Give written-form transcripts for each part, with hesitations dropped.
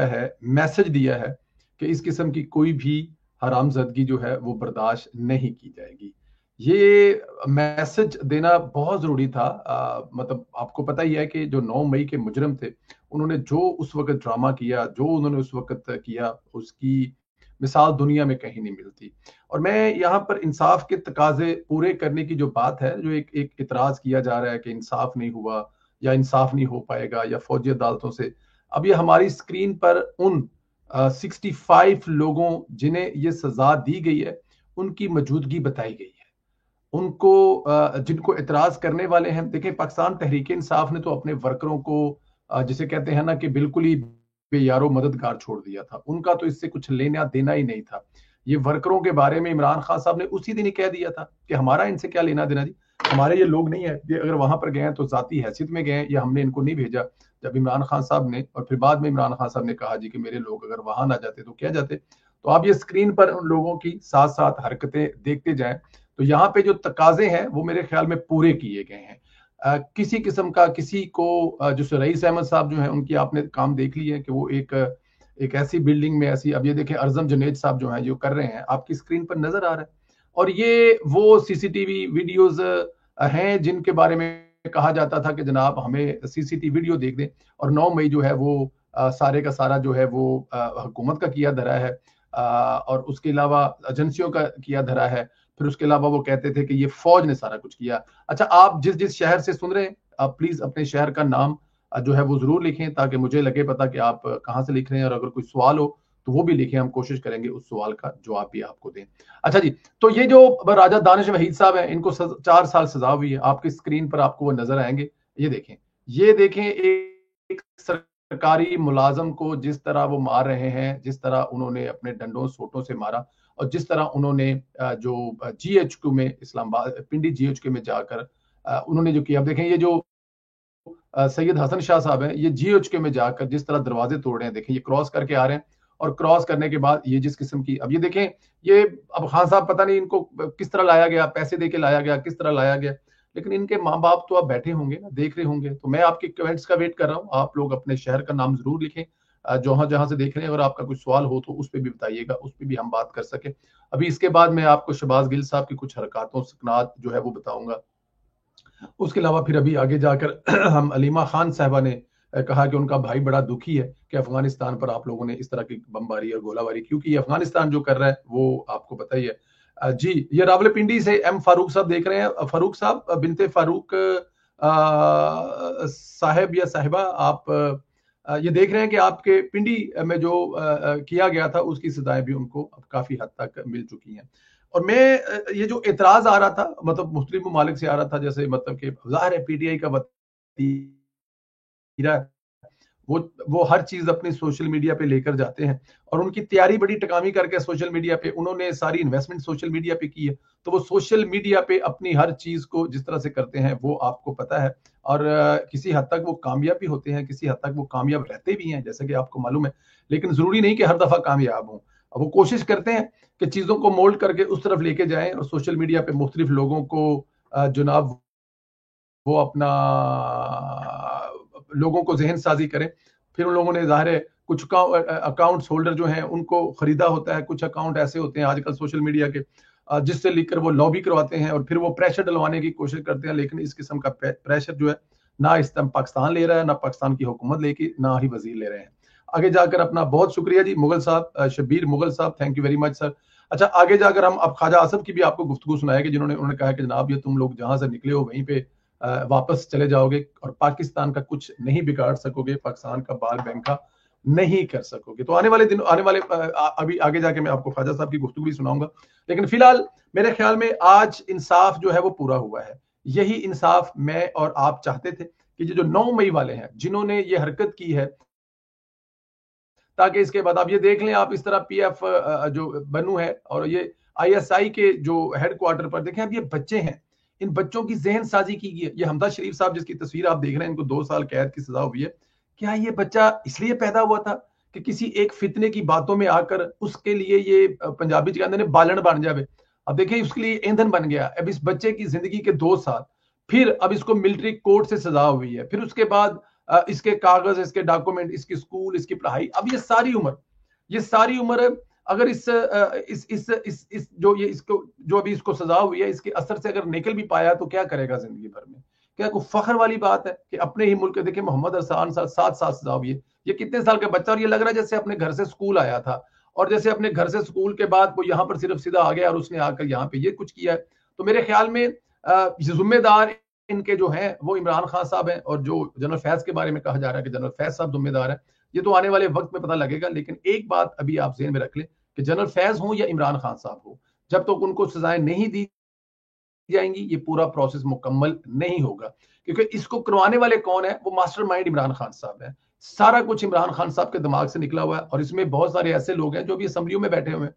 है, मैसेज दिया है कि इस किस्म की कोई भी हरामजदगी जो है वो बर्दाश्त नहीं की जाएगी। ये मैसेज देना बहुत जरूरी था। मतलब आपको पता ही है कि जो 9 मई के मुजरिम थे, उन्होंने जो उस वक्त ड्रामा किया, जो उन्होंने उस वक्त किया, उसकी मिसाल दुनिया में कहीं नहीं मिलती। और मैं यहाँ पर इंसाफ के तकाजे पूरे करने की जो बात है, जो एक इतराज किया जा रहा है कि इंसाफ नहीं हुआ या इंसाफ नहीं हो पाएगा या फौजी अदालतों से, अब ये हमारी स्क्रीन पर उन 65 लोगों जिन्हें ये सजा दी गई है, उनकी मौजूदगी बताई गई है। उनको जिनको इतराज करने वाले हैं, देखें पाकिस्तान तहरीक इंसाफ ने तो अपने वर्करों को जिसे कहते हैं ना कि बिल्कुल ही बेयारो मददगार छोड़ दिया था। उनका तो इससे कुछ लेना देना ही नहीं था। ये वर्करों के बारे में इमरान खान साहब ने उसी दिन ही कह दिया था कि हमारा इनसे क्या लेना देना जी, हमारे ये लोग नहीं है, ये अगर वहां पर गए हैं तो जाती हैसियत में गए हैं, या हमने इनको नहीं भेजा। जब इमरान खान साहब ने, और फिर बाद में इमरान खान साहब ने कहा जी कि मेरे लोग अगर वहां ना जाते तो क्या जाते। तो आप ये स्क्रीन पर उन लोगों की साथ साथ हरकतें देखते जाएं, तो यहाँ पे जो तकाजे हैं वो मेरे ख्याल में पूरे किए गए हैं। किसी किस्म का किसी को जो रईस अहमद साहब जो है, उनकी आपने काम देख ली है कि वो एक ऐसी बिल्डिंग में ऐसी, अब ये देखें अर्जम जुनेद साहब जो है जो कर रहे हैं, आपकी स्क्रीन पर नजर आ रहा है। और ये वो सीसीटीवी वीडियोस हैं जिनके बारे में कहा जाता था कि जनाब हमें सीसीटीवी वीडियो देख दें, और 9 मई जो है वो सारे का सारा जो है वो हुकूमत का किया धरा है, और उसके अलावा एजेंसियों का किया धरा है। फिर उसके अलावा वो कहते थे कि ये फौज ने सारा कुछ किया। अच्छा, आप जिस जिस शहर से सुन रहे हैं, आप प्लीज अपने शहर का नाम जो है वो जरूर लिखें, ताकि मुझे लगे पता कि आप कहाँ से लिख रहे हैं, और अगर कोई सवाल हो तो वो भी लिखें, हम कोशिश करेंगे उस सवाल का जवाब भी आपको दें। अच्छा जी, तो ये जो राजा दानिश वहीद साहब हैं, इनको 4 साल सजा हुई है। आपकी स्क्रीन पर आपको वो नजर आएंगे। ये देखें एक सरकारी मुलाजम को जिस तरह वो मार रहे हैं, जिस तरह उन्होंने अपने डंडों सोटों से मारा, और जिस तरह उन्होंने जो जीएचक्यू में, इस्लामाबाद पिंडी जीएचक्यू में जाकर उन्होंने जो किया। अब देखें ये जो सैयद हसन शाह साहब हैं, ये जीएचक्यू में जाकर जिस तरह दरवाजे तोड़ रहे हैं, देखें ये क्रॉस करके आ रहे हैं, और क्रॉस करने के बाद ये जिस किस्म की, अब ये देखें, ये अब खान साहब पता नहीं इनको किस तरह लाया गया, पैसे दे के लाया गया, किस तरह लाया गया, लेकिन इनके माँ बाप तो अब बैठे होंगे ना, देख रहे होंगे। तो मैं आपके कमेंट्स का वेट कर रहा हूँ। आप लोग अपने शहर का नाम जरूर लिखें, जहां जहां से देख रहे हैं। अगर आपका कोई सवाल हो तो उस पर भी बताइएगा, उस पर भी हम बात कर सके। अभी इसके बाद मैं आपको शहबाज गिल साहब की कुछ हरकतों सकनात जो है वो बताऊंगा। उसके अलावा फिर अभी आगे जाकर हम अलीमा खान साहबा ने कहा कि उनका भाई बड़ा दुखी है कि अफगानिस्तान पर आप लोगों ने इस तरह की बमबारी और गोलाबारी, क्योंकि ये अफगानिस्तान जो कर रहा है वो आपको पता ही है। जी, ये रावलपिंडी से एम फारूक साहब देख रहे हैं। फारूक साहब, बिनते फारूक साहब या साहिबा, आप ये देख रहे हैं कि आपके पिंडी में जो किया गया था उसकी सजाएं भी उनको अब काफी हद तक मिल चुकी हैं। और मैं ये जो एतराज आ रहा था, मतलब मुख्तलिफ ममालिक से आ रहा था, जैसे मतलब कि जाहिर है पीटीआई का वतीरा, वो हर चीज अपनी सोशल मीडिया पे लेकर जाते हैं, और उनकी तैयारी बड़ी टकामी करके सोशल मीडिया पे, उन्होंने सारी इन्वेस्टमेंट सोशल मीडिया पे की है। तो वो सोशल मीडिया पे अपनी हर चीज को जिस तरह से करते हैं वो आपको पता है, और किसी हद तक वो कामयाब भी होते हैं, किसी हद तक वो कामयाब रहते भी हैं, जैसे कि आपको मालूम है। लेकिन जरूरी नहीं कि हर दफा कामयाब हों। अब वो कोशिश करते हैं कि चीजों को मोल्ड करके उस तरफ लेके जाएं, और सोशल मीडिया पे मुख्तलिफ लोगों को जनाब वो अपना लोगों को जहन साजी करें। फिर उन लोगों ने जाहिर है कुछ अकाउंट्स होल्डर जो हैं उनको खरीदा होता है, कुछ अकाउंट ऐसे होते हैं आजकल सोशल मीडिया के जिससे लेकर वो लॉबी करवाते हैं, और फिर वो प्रेशर डलवाने की कोशिश करते हैं। लेकिन इस किस्म का प्रेशर जो है ना इस टाइम पाकिस्तान ले रहा है, ना पाकिस्तान की हुकूमत लेके, ना ही वजीर ले रहे हैं। आगे जाकर अपना बहुत शुक्रिया जी मुगल साहब, शब्बीर मुगल साहब, thank you very much sir. अच्छा, आगे जाकर हम अब ख्वाजा आसफ की भी आपको गुफ्तगू सुनाएंगे, जिन्होंने उन्होंने कहा कि जनाब ये तुम लोग जहां से निकले हो वहीं पे वापस चले जाओगे, और पाकिस्तान का कुछ नहीं बिगाड़ सकोगे, पाकिस्तान का बाल बैंका नहीं कर सकोगे। तो आने वाले दिन, आने वाले अभी आगे जाके मैं आपको ख्वाजा साहब की गुफ्तगू भी सुनाऊंगा। लेकिन फिलहाल मेरे ख्याल में आज इंसाफ जो है वो पूरा हुआ है। यही इंसाफ मैं और आप चाहते थे कि जो 9 मई वाले हैं जिन्होंने ये हरकत की है, ताकि इसके बाद आप ये देख लें, आप इस तरह पीएफ जो बनू है, और ये आईएसआई के जो हेडक्वार्टर पर देखें, अब ये बच्चे हैं, इन बच्चों की जहन साजी की गई है। ये हमजा शरीफ साहब जिसकी तस्वीर आप देख रहे हैं, इनको 2 साल कैद की सजा हुई है। क्या ये बच्चा इसलिए पैदा हुआ था कि किसी एक फितने की बातों में आकर उसके लिए ये पंजाबी च कहते हैं बालन बन जाए? अब देखिए उसके लिए ईंधन बन गया। अब इस बच्चे की जिंदगी के 2 साल, फिर अब इसको मिलिट्री कोर्ट से सजा हुई है, फिर उसके बाद इसके कागज, इसके डॉक्यूमेंट, इसकी स्कूल, इसकी पढ़ाई। अब ये सारी उम्र अगर इस जो ये इसको जो अभी इसको सजा हुई है, इसके असर से अगर निकल भी पाया तो क्या करेगा जिंदगी भर में? क्या कोई फख्र वाली बात है कि अपने ही मुल्क, देखिए मोहम्मद अरसान साथ 7 साल सजा हुई है, ये कितने साल का बच्चा, और ये लग रहा है जैसे अपने घर से स्कूल आया था, और जैसे अपने घर से स्कूल के बाद वो यहाँ पर सिर्फ सीधा आ गया और उसने आकर यहाँ पे ये कुछ किया है। तो मेरे ख्याल में जिम्मेदार इनके जो हैं वो इमरान खान साहब हैं, और जो जनरल फैज के बारे में कहा जा रहा है कि जनरल फैज साहब जिम्मेदार है, ये तो आने वाले वक्त में पता लगेगा। लेकिन एक बात अभी आप ज़हन में रख लें कि जनरल फैज हो या इमरान खान साहब हो, जब तक उनको सजाएं नहीं दी जाएंगी ये पूरा प्रोसेस मुकम्मल नहीं होगा। क्योंकि इसको करवाने वाले कौन है? वो मास्टरमाइंड इमरान खान साहब है। सारा कुछ इमरान खान साहब के दिमाग से निकला हुआ है, और इसमें बहुत सारे ऐसे लोग हैं जो भी असम्बलियों में बैठे हुए हैं।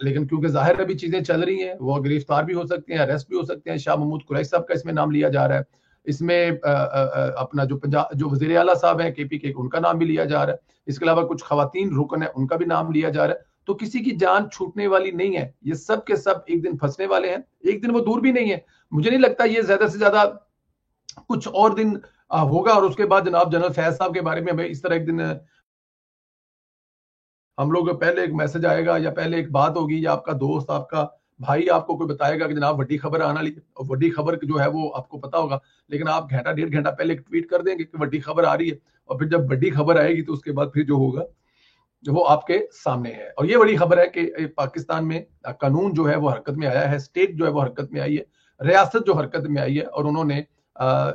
लेकिन क्योंकि जाहिर अभी चीजें चल रही हैं, वो गिरफ्तार भी हो सकते हैं, अरेस्ट भी हो सकते हैं। शाह महमूद कुरैशी साहब का इसमें नाम लिया जा रहा है। इसमें अपना जो पंजाब जो वजीर आला साहब हैं KPK, उनका नाम भी लिया जा रहा है। इसके अलावा कुछ खवातीन रुकन है, उनका भी नाम लिया जा रहा है। तो किसी की जान छूटने वाली नहीं है, ये सब के सब एक दिन फंसने वाले हैं, एक दिन वो दूर भी नहीं है। मुझे नहीं लगता ये ज्यादा से ज्यादा कुछ और दिन होगा, और उसके बाद जनाब जनरल फैज साहब के बारे में हमें इस तरह एक दिन हम लोग पहले एक मैसेज आएगा, या पहले एक बात होगी, या आपका दोस्त, आपका भाई आपको कोई बताएगा कि जनाब वड्डी खबर आना ली, और वड्डी खबर जो है वो आपको पता होगा, लेकिन आप घंटा 1.5 घंटा पहले एक ट्वीट कर देंगे कि वड्डी खबर आ रही है, और फिर जब वड्डी खबर आएगी तो उसके बाद फिर जो होगा जो वो आपके सामने है। और ये बड़ी खबर है कि पाकिस्तान में कानून जो है वो हरकत में आया है, स्टेट जो है वो हरकत में आई है, रियासत जो हरकत में आई है, और उन्होंने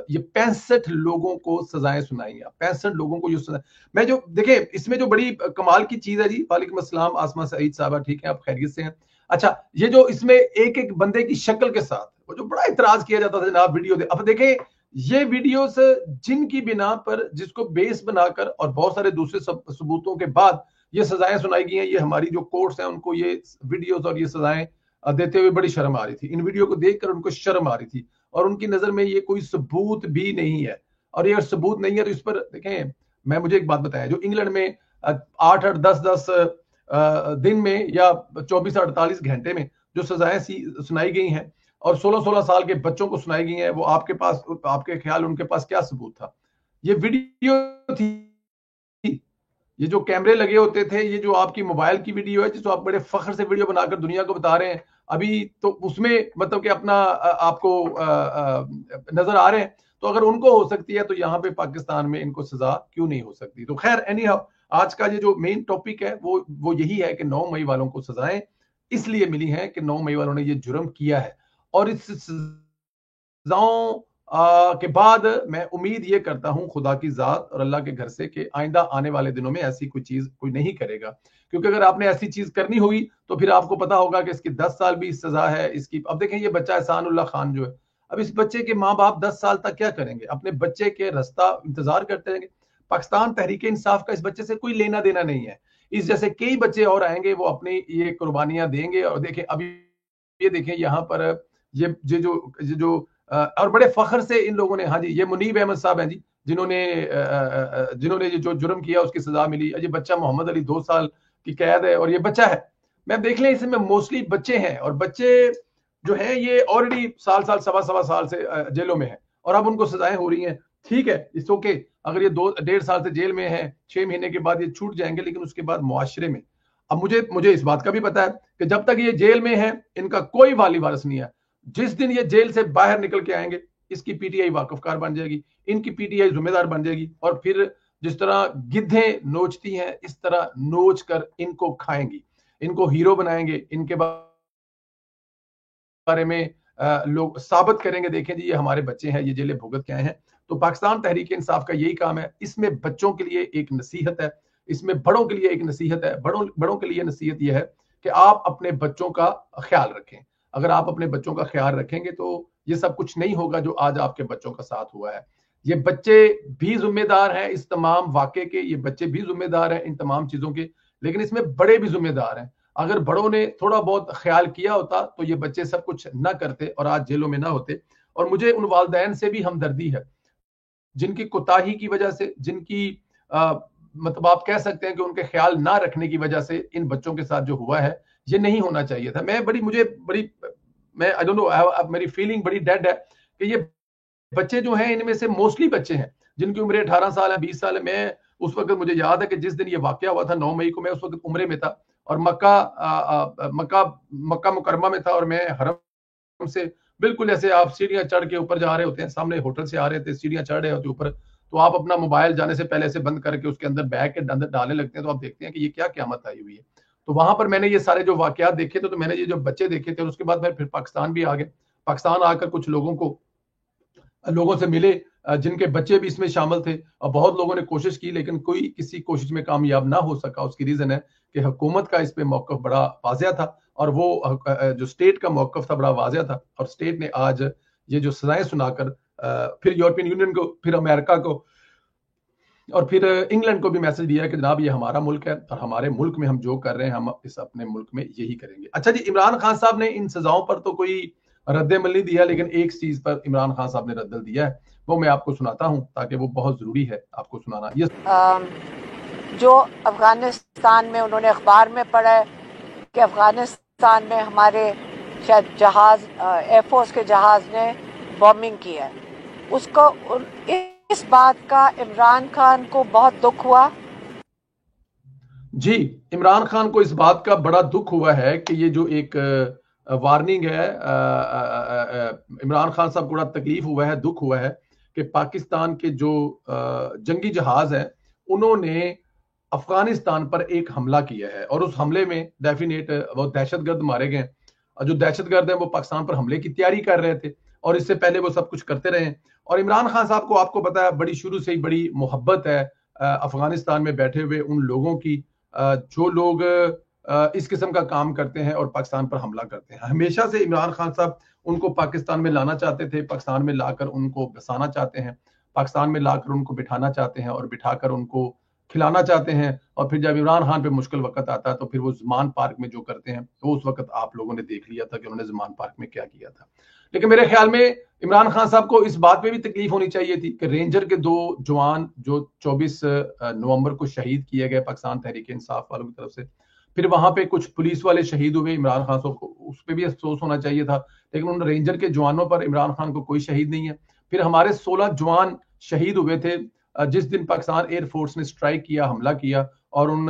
ये 65 लोगों को सजाएं सुनाई है। 65 लोगों को जो सजा, मैं जो देखे इसमें जो बड़ी कमाल की चीज है जी, वालेकुम अस्सलाम आसमा सईद साहबा, ठीक है, आप खैरियत से हैं? अच्छा, ये जो इसमें एक एक बंदे की शक्ल के साथ वो जो बड़ा इतराज किया जाता था जनाब वीडियो दे, अब देखें ये वीडियोस जिनकी बिना पर, जिसको बेस बनाकर और बहुत सारे दूसरे सबूतों के बाद ये सजाएं सुनाई गई हैं, ये हमारी जो कोर्ट्स हैं उनको ये वीडियोस और ये सजाएं देते हुए बड़ी शर्म आ रही थी। इन वीडियो को देखकर उनको शर्म आ रही थी, और उनकी नजर में ये कोई सबूत भी नहीं है। और ये सबूत नहीं है तो इस पर देखें, मुझे एक बात बताएं, जो इंग्लैंड में 8-8 10-10 दिन में या 24-48 घंटे में जो सजाएं सुनाई गई हैं, और 16-16 साल के बच्चों को सुनाई गई हैं, वो आपके पास, आपके ख्याल उनके पास क्या सबूत था? ये वीडियो थी, ये जो कैमरे लगे होते थे, ये जो आपकी मोबाइल की वीडियो है जिसको आप बड़े फख्र से वीडियो बनाकर दुनिया को बता रहे हैं, अभी तो उसमें मतलब कि अपना आपको नजर आ रहे हैं। तो अगर उनको हो सकती है तो यहाँ पे पाकिस्तान में इनको सजा क्यों नहीं हो सकती? तो खैर एनी हाउ, आज का ये जो मेन टॉपिक है वो यही है कि 9 मई वालों को सजाएं इसलिए मिली हैं कि 9 मई वालों ने ये जुर्म किया है, और इस सजाओं के बाद मैं उम्मीद ये करता हूं खुदा की जात और अल्लाह के घर से कि आइंदा आने वाले दिनों में ऐसी कोई चीज कोई नहीं करेगा। क्योंकि अगर आपने ऐसी चीज करनी हुई तो फिर आपको पता होगा कि इसकी 10 साल भी सजा है इसकी। अब देखें ये बच्चा एहसानुल्लाह खान जो है, अब इस बच्चे के माँ बाप 10 साल तक क्या करेंगे? अपने बच्चे के रास्ता इंतजार करते रहेंगे। पाकिस्तान तहरीक इंसाफ का इस बच्चे से कोई लेना देना नहीं है। इस जैसे कई बच्चे और आएंगे, वो अपनी ये कुर्बानियां देंगे। और देखें अभी ये देखें यहाँ पर ये जो और बड़े फख्र से इन लोगों ने, हाँ जी, ये मुनीब अहमद साहब हैं जी, जिन्होंने ये जो जुर्म किया उसकी सजा मिली। ये बच्चा मोहम्मद अली 2 साल की कैद है, और ये बच्चा है, मैं देख लें इसमें मोस्टली बच्चे हैं, और बच्चे जो हैं ये ऑलरेडी साल सवा साल से जेलों में है, और अब उनको सजाएं हो रही हैं। ठीक है, इट्स ओके, अगर ये 2-1.5 साल से जेल में है, 6 महीने के बाद ये छूट जाएंगे, लेकिन उसके बाद मुआशरे में, अब मुझे इस बात का भी पता है कि जब तक ये जेल में है इनका कोई वाली वारस नहीं है। जिस दिन ये जेल से बाहर निकल के आएंगे, इसकी पीटीआई वाकफकार बन जाएगी, इनकी पीटीआई जिम्मेदार बन जाएगी, और फिर जिस तरह गिद्धें नोचती हैं इस तरह नोच कर इनको खाएंगी, इनको हीरो बनाएंगे, इनके बारे में लोग साबित करेंगे, देखें जी ये हमारे बच्चे हैं, ये जेलें भुगत के आए हैं। तो पाकिस्तान तहरीक इंसाफ का यही काम है। इसमें बच्चों के लिए एक नसीहत है, इसमें बड़ों के लिए एक नसीहत है। बड़ों के लिए नसीहत यह है कि आप अपने बच्चों का ख्याल रखें। अगर आप अपने बच्चों का ख्याल रखेंगे तो ये सब कुछ नहीं होगा जो आज आपके बच्चों का साथ हुआ है। ये बच्चे भी जिम्मेदार हैं इस तमाम वाक़े के, ये बच्चे भी जिम्मेदार हैं इन तमाम चीजों के, लेकिन इसमें बड़े भी जिम्मेदार हैं। अगर बड़ों ने थोड़ा बहुत ख्याल किया होता तो ये बच्चे सब कुछ ना करते और आज जेलों में ना होते। और मुझे उन वालिदैन से भी हमदर्दी है जिनकी कोताही की वजह से, जिनकी मतलब आप कह सकते हैं कि उनके ख्याल ना रखने की वजह से इन बच्चों के साथ जो हुआ है ये नहीं होना चाहिए था। मैं आई डोंट नो, मेरी फीलिंग बड़ी डेड है कि ये बच्चे जो हैं इनमें से मोस्टली बच्चे हैं जिनकी उम्र 18 साल है, 20 साल है। मैं उस वक्त मुझे याद है कि जिस दिन ये वाकया हुआ था 9 मई को, मैं उस वक्त उम्रे में था और मक्का मुकरमा में था और मैं हरम से बिल्कुल ऐसे आप सीढ़ियां चढ़ के ऊपर जा रहे होते हैं, सामने होटल से आ रहे थे, सीढ़ियां चढ़ रहे होते ऊपर, तो आप अपना मोबाइल जाने से पहले से बंद करके उसके अंदर बैग के अंदर डालने लगते हैं, तो आप देखते हैं कि ये क्या क़यामत आई हुई है। तो वहां पर मैंने ये सारे जो वाकयात देखे थे, तो मैंने ये जो बच्चे देखे थे और उसके बाद मैं फिर पाकिस्तान भी आ गए। पाकिस्तान आकर कुछ लोगों से मिले जिनके बच्चे भी इसमें शामिल थे और बहुत लोगों ने कोशिश की लेकिन कोई किसी कोशिश में कामयाब ना हो सका। उसकी रीजन है कि हुकूमत का इस पे मौकफ बड़ा वाज़िया था और वो जो स्टेट का मौकफ था बड़ा वाज़िया था और स्टेट ने आज ये जो सजाएं सुनाकर फिर यूरोपियन यूनियन को, फिर अमेरिका को और फिर इंग्लैंड को भी मैसेज दिया कि जनाब ये हमारा मुल्क है और हमारे मुल्क में हम जो कर रहे हैं हम इस अपने मुल्क में यही करेंगे। अच्छा जी, इमरान खान साहब ने इन सजाओं पर तो कोई रद्द-ए-अमल नहीं दिया, लेकिन एक चीज पर इमरान खान साहब ने रद्द दिया है, वो मैं आपको सुनाता हूं ताकि वो बहुत जरूरी है आपको सुनाना। ये जो अफगानिस्तान में उन्होंने अखबार में पढ़ा है कि अफगानिस्तान में हमारे शायद जहाज, एयरफोर्स के जहाज ने बॉम्बिंग की है, उसको इस बात का इमरान खान को बहुत दुख हुआ। जी, इमरान खान को इस बात का बड़ा दुख हुआ है कि ये जो एक वार्निंग है, इमरान खान साहब को बड़ा तकलीफ हुआ है, दुख हुआ है कि पाकिस्तान के जो जंगी जहाज हैं उन्होंने अफगानिस्तान पर एक हमला किया है और उस हमले में डेफिनेट वो दहशतगर्द मारे गए और जो दहशतगर्द हैं वो पाकिस्तान पर हमले की तैयारी कर रहे थे और इससे पहले वो सब कुछ करते रहे। और इमरान खान साहब को आपको पता है बड़ी शुरू से ही बड़ी मोहब्बत है अफगानिस्तान में बैठे हुए उन लोगों की जो लोग इस किस्म का काम करते हैं और पाकिस्तान पर हमला करते हैं। हमेशा से इमरान खान साहब उनको पाकिस्तान में लाना चाहते थे, पाकिस्तान में लाकर उनको बसाना चाहते हैं, पाकिस्तान में लाकर उनको बिठाना चाहते हैं और बिठाकर उनको खिलाना चाहते हैं। और फिर जब इमरान खान पे मुश्किल वक्त आता है तो फिर वो ज़मान पार्क में जो करते हैं, तो उस वक्त आप लोगों ने देख लिया था कि उन्होंने ज़मान पार्क में क्या किया था। लेकिन मेरे ख्याल में इमरान खान साहब को इस बात पे भी तकलीफ होनी चाहिए थी कि रेंजर के 2 जवान जो 24 नवंबर को शहीद किए गए पाकिस्तान तहरीक इंसाफ वालों की तरफ से, फिर वहां पे कुछ पुलिस वाले शहीद हुए, इमरान खान साहब को उस पर भी अफसोस होना चाहिए था, लेकिन उन रेंजर के जवानों पर इमरान खान को कोई शहीद नहीं है। फिर हमारे 16 जवान शहीद हुए थे जिस दिन पाकिस्तान एयरफोर्स ने स्ट्राइक किया, हमला किया और उन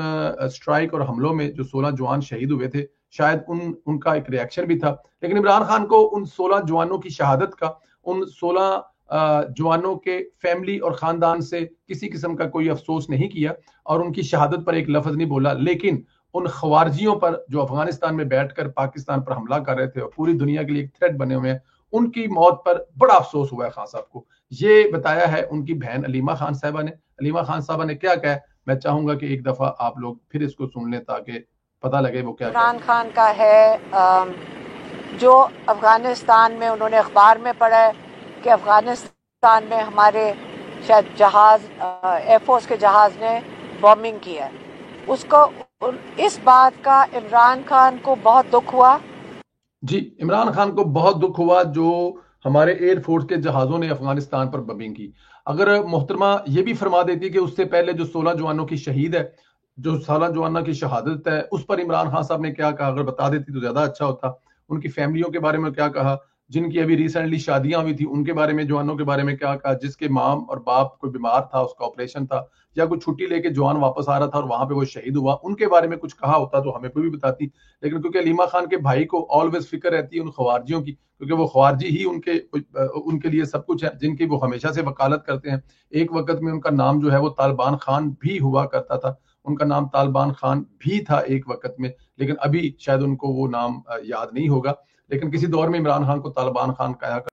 स्ट्राइक और हमलों में जो 16 जवान शहीद हुए थे, शायद उनका एक रिएक्शन भी था। लेकिन इमरान खान को उन 16 जवानों की शहादत का, उन 16 जवानों के फैमिली और खानदान से किसी किस्म का कोई अफसोस नहीं किया और उनकी शहादत पर एक लफ्ज नहीं बोला। लेकिन उन खवारजियों पर जो अफगानिस्तान में बैठकर पाकिस्तान पर हमला कर रहे थे और पूरी दुनिया के लिए एक थ्रेट बने हुए हैं, उनकी मौत पर बड़ा अफसोस हुआ है खान साहब को। ये बताया है उनकी बहन अलीमा खान साहबा ने। अलीमा खान साहबा ने क्या कहा, मैं चाहूंगा कि एक दफा आप लोग फिर इसको सुन लें ताकि पता लगे वो क्या। इमरान खान का है जो अफगानिस्तान में उन्होंने अखबार में पढ़ा है कि अफगानिस्तान में हमारे शायद जहाज, एयरफोर्स के जहाज ने बॉम्बिंग की है, उसको इस बात का इमरान खान को बहुत दुख हुआ। जी, इमरान खान को बहुत दुख हुआ जो हमारे एयरफोर्स के जहाजों ने अफगानिस्तान पर बमिंग की। अगर मोहतरमा ये भी फरमा देती कि उससे पहले जो 16 जवानों की शहीद है, जो 16 जवानों की शहादत है, उस पर इमरान खान साहब ने क्या कहा, अगर बता देती तो ज्यादा अच्छा होता। उनकी फैमिलियों के बारे में क्या कहा, जिनकी अभी रिसेंटली शादियां हुई थी उनके बारे में, जवानों के बारे में क्या कहा, जिसके माम और बाप कोई बीमार था, उसका ऑपरेशन था, या कोई छुट्टी लेके जवान वापस आ रहा था और वहां पे वो शहीद हुआ, उनके बारे में कुछ कहा होता तो हमें कोई भी बताती। लेकिन क्योंकि अलीमा खान के भाई को ऑलवेज फिक्र रहती है उन खवारजियों की, क्योंकि वो खवारजी ही उनके लिए सब कुछ है, जिनकी वो हमेशा से वकालत करते हैं। एक वक्त में उनका नाम जो है वो तालिबान खान भी हुआ करता था, उनका नाम तालिबान खान भी था एक वक्त में, लेकिन अभी शायद उनको वो नाम याद नहीं होगा। लेकिन किसी दौर में इमरान खान को तालिबान खान कहा